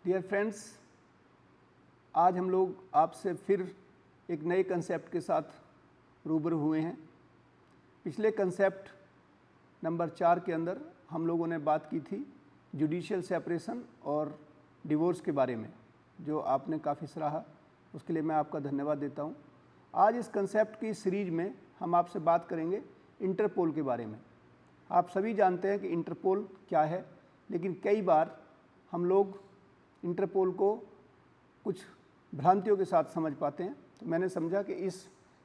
Dear friends, आज हम लोग आपसे फिर एक नए कंसेप्ट के साथ रूबरू हुए हैं। पिछले कंसेप्ट नंबर 4 के अंदर हम लोगों ने बात की थी जुडिशियल सेपरेशन और डिवोर्स के बारे में, जो आपने काफ़ी सराहा, उसके लिए मैं आपका धन्यवाद देता हूं। आज इस कंसेप्ट की सीरीज में हम आपसे बात करेंगे इंटरपोल के बारे में। आप सभी जानते हैं कि इंटरपोल क्या है, लेकिन कई बार हम लोग इंटरपोल को कुछ भ्रांतियों के साथ समझ पाते हैं। तो मैंने समझा कि इस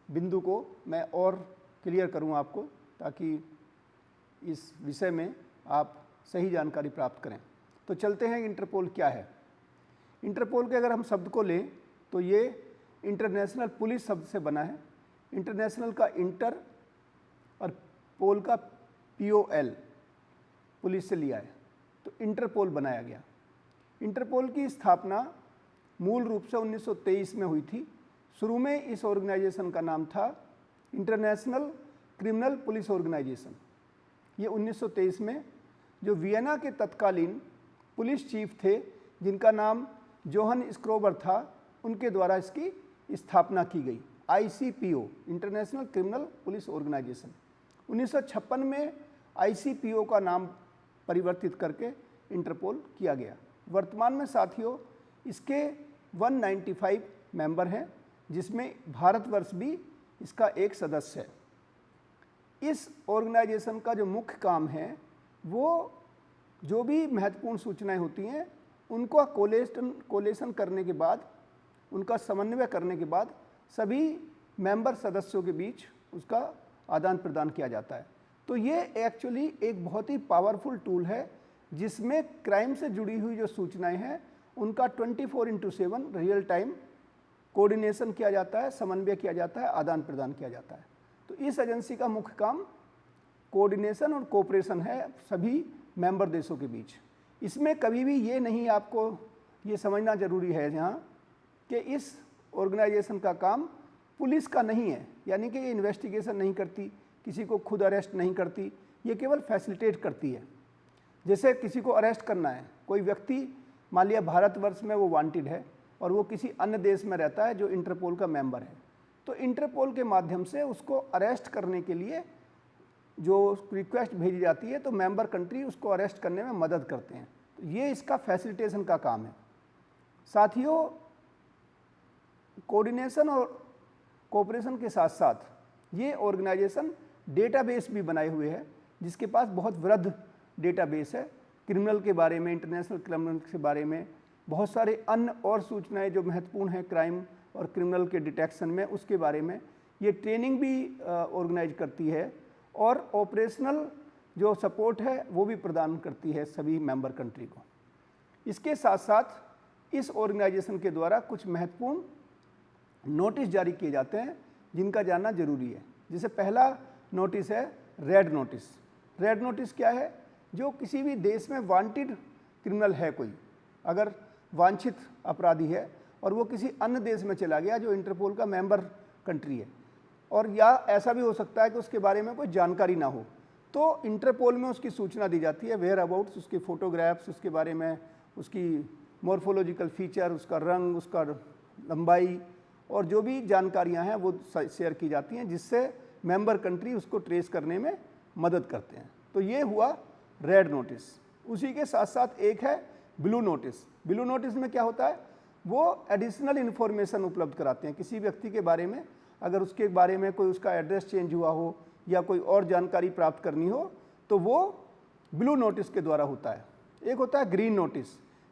बिंदु को मैं और क्लियर करूं आपको, ताकि इस विषय में आप सही जानकारी प्राप्त करें। तो चलते हैं, इंटरपोल क्या है। इंटरपोल के अगर हम शब्द को लें तो ये इंटरनेशनल पुलिस शब्द से बना है। इंटरनेशनल का इंटर और पोल का POL, पुलिस से लिया है, तो इंटरपोल बनाया गया। इंटरपोल की स्थापना मूल रूप से 1923 में हुई थी। शुरू में इस ऑर्गेनाइजेशन का नाम था इंटरनेशनल क्रिमिनल पुलिस ऑर्गेनाइजेशन। ये 1923 में जो वियना के तत्कालीन पुलिस चीफ थे, जिनका नाम जोहन स्क्रोबर था, उनके द्वारा इसकी स्थापना की गई। ICPO, international criminal police organisation. 1956 में ICPO का नाम परिवर्तित करके इंटरपोल किया गया। वर्तमान में साथियों इसके 195 मेंबर हैं, जिसमें भारतवर्ष भी इसका एक सदस्य है। इस ऑर्गेनाइजेशन का जो मुख्य काम है, वो जो भी महत्वपूर्ण सूचनाएं होती हैं उनको कोलेशन करने के बाद, उनका समन्वय करने के बाद सभी मेंबर सदस्यों के बीच उसका आदान प्रदान किया जाता है। तो ये एक्चुअली एक बहुत ही पावरफुल टूल है, जिसमें क्राइम से जुड़ी हुई जो सूचनाएं हैं उनका 24/7 रियल टाइम कोऑर्डिनेशन किया जाता है, समन्वय किया जाता है, आदान प्रदान किया जाता है। तो इस एजेंसी का मुख्य काम कोऑर्डिनेशन और कोऑपरेशन है सभी मेंबर देशों के बीच। इसमें कभी भी ये नहीं, आपको ये समझना जरूरी है यहाँ कि इस ऑर्गेनाइजेशन का काम पुलिस का नहीं है, यानी कि ये इन्वेस्टिगेशन नहीं करती, किसी को खुद अरेस्ट नहीं करती, ये केवल फैसिलिटेट करती है। जैसे किसी को अरेस्ट करना है, कोई व्यक्ति मान लिया भारतवर्ष में वो वांटेड है और वो किसी अन्य देश में रहता है जो इंटरपोल का मेंबर है, तो इंटरपोल के माध्यम से उसको अरेस्ट करने के लिए जो रिक्वेस्ट भेजी जाती है, तो मेंबर कंट्री उसको अरेस्ट करने में मदद करते हैं। तो ये इसका फैसिलिटेशन का काम है। साथियों, कोऑर्डिनेशन और कोऑपरेशन के साथ साथ ये ऑर्गेनाइजेशन डेटाबेस भी बनाए हुए है, जिसके पास बहुत वृहद डेटाबेस है क्रिमिनल के बारे में, इंटरनेशनल क्रिमिनल के बारे में, बहुत सारे अन्य और सूचनाएं जो महत्वपूर्ण हैं क्राइम और क्रिमिनल के डिटेक्शन में, उसके बारे में। ये ट्रेनिंग भी ऑर्गेनाइज करती है और ऑपरेशनल जो सपोर्ट है वो भी प्रदान करती है सभी मेंबर कंट्री को। इसके साथ साथ इस ऑर्गेनाइजेशन के द्वारा कुछ महत्वपूर्ण नोटिस जारी किए जाते हैं, जिनका जानना जरूरी है। जैसे पहला नोटिस है रेड नोटिस। रेड नोटिस क्या है? जो किसी भी देश में वांटेड क्रिमिनल है, कोई अगर वांछित अपराधी है और वो किसी अन्य देश में चला गया जो इंटरपोल का मेंबर कंट्री है, और या ऐसा भी हो सकता है कि उसके बारे में कोई जानकारी ना हो, तो इंटरपोल में उसकी सूचना दी जाती है। वेयर अबाउट्स, उसके फोटोग्राफ्स, उसके बारे में, उसकी मॉर्फोलॉजिकल फीचर, उसका रंग, उसका लंबाई और जो भी जानकारियां हैं वो शेयर की जाती हैं, जिससे मेंबर कंट्री उसको ट्रेस करने में मदद करते हैं। तो ये हुआ रेड नोटिस। उसी के साथ साथ एक है ब्लू नोटिस। ब्लू नोटिस में क्या होता है? वो एडिशनल इन्फॉर्मेशन उपलब्ध कराते हैं किसी व्यक्ति के बारे में। अगर उसके बारे में कोई उसका एड्रेस चेंज हुआ हो या कोई और जानकारी प्राप्त करनी हो, तो वो ब्लू नोटिस के द्वारा होता है। एक होता है ग्रीन नोटिस।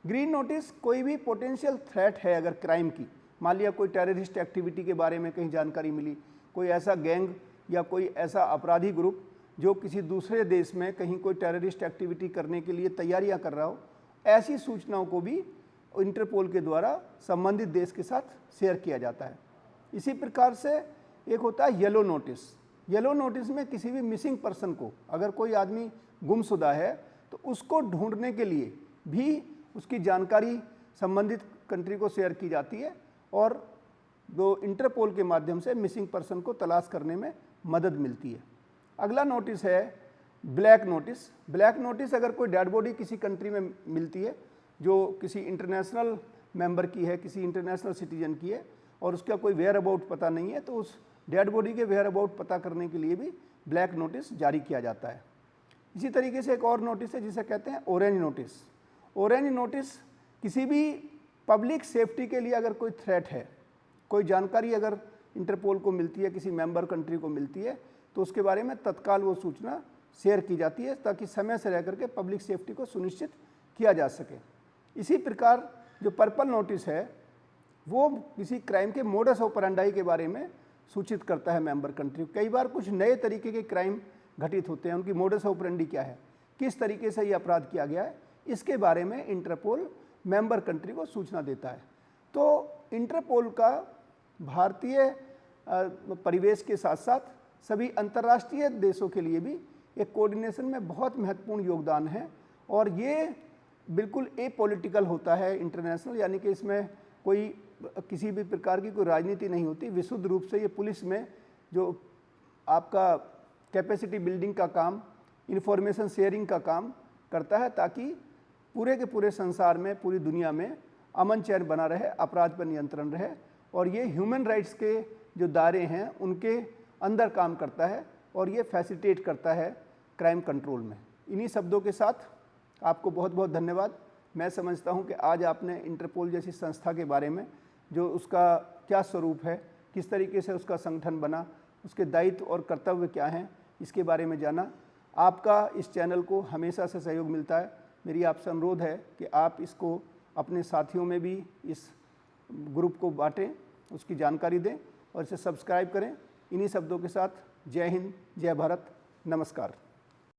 ग्रीन नोटिस कोई भी पोटेंशियल थ्रेट है अगर क्राइम की, मान लिया कोई टेररिस्ट एक्टिविटी के बारे में कहीं जानकारी मिली, कोई ऐसा गैंग या कोई ऐसा अपराधी ग्रुप जो किसी दूसरे देश में कहीं कोई टेररिस्ट एक्टिविटी करने के लिए तैयारियां कर रहा हो, ऐसी सूचनाओं को भी इंटरपोल के द्वारा संबंधित देश के साथ शेयर किया जाता है। इसी प्रकार से एक होता है येलो नोटिस। येलो नोटिस में किसी भी मिसिंग पर्सन को, अगर कोई आदमी गुमशुदा है, तो उसको ढूंढने के लिए भी उसकी जानकारी संबंधित कंट्री को शेयर की जाती है और जो इंटरपोल के माध्यम से मिसिंग पर्सन को तलाश करने में मदद मिलती है। अगला नोटिस है ब्लैक नोटिस। ब्लैक नोटिस, अगर कोई डेड बॉडी किसी कंट्री में मिलती है जो किसी इंटरनेशनल मेंबर की है, किसी इंटरनेशनल सिटीजन की है और उसका कोई वेयर अबाउट पता नहीं है, तो उस डेड बॉडी के वेयर अबाउट पता करने के लिए भी ब्लैक नोटिस जारी किया जाता है। इसी तरीके से एक और नोटिस है जिसे कहते हैं ऑरेंज नोटिस। ऑरेंज नोटिस किसी भी पब्लिक सेफ्टी के लिए अगर कोई थ्रेट है, कोई जानकारी अगर इंटरपोल को मिलती है, किसी मेंबर कंट्री को मिलती है, तो उसके बारे में तत्काल वो सूचना शेयर की जाती है ताकि समय से रह करके पब्लिक सेफ्टी को सुनिश्चित किया जा सके। इसी प्रकार जो पर्पल नोटिस है वो किसी क्राइम के मोडस ऑपरेंडाई के बारे में सूचित करता है मेंबर कंट्री। कई बार कुछ नए तरीके के क्राइम घटित होते हैं, उनकी मोडस ऑपरेंडी क्या है, किस तरीके से ये अपराध किया गया है, इसके बारे में इंटरपोल मेंबर कंट्री को सूचना देता है। तो इंटरपोल का भारतीय परिवेश के साथ साथ सभी अंतर्राष्ट्रीय देशों के लिए भी एक कोऑर्डिनेशन में बहुत महत्वपूर्ण योगदान है और ये बिल्कुल एपॉलिटिकल होता है इंटरनेशनल, यानी कि इसमें कोई किसी भी प्रकार की कोई राजनीति नहीं होती। विशुद्ध रूप से ये पुलिस में जो आपका कैपेसिटी बिल्डिंग का काम, इंफॉर्मेशन शेयरिंग का काम करता है ताकि पूरे के पूरे संसार में, पूरी दुनिया में अमन चैन बना रहे, अपराध पर नियंत्रण रहे और ये ह्यूमन राइट्स के जो दायरे हैं उनके अंदर काम करता है और ये फैसिलिटेट करता है क्राइम कंट्रोल में। इन्हीं शब्दों के साथ आपको बहुत बहुत धन्यवाद। मैं समझता हूं कि आज आपने इंटरपोल जैसी संस्था के बारे में, जो उसका क्या स्वरूप है, किस तरीके से उसका संगठन बना, उसके दायित्व और कर्तव्य क्या हैं, इसके बारे में जाना। आपका इस चैनल को हमेशा से सहयोग मिलता है। मेरी आपसे अनुरोध है कि आप इसको अपने साथियों में भी इस ग्रुप को बांटें, उसकी जानकारी दें और इसे सब्सक्राइब करें। इन्हीं शब्दों के साथ जय हिंद, जय भारत, नमस्कार।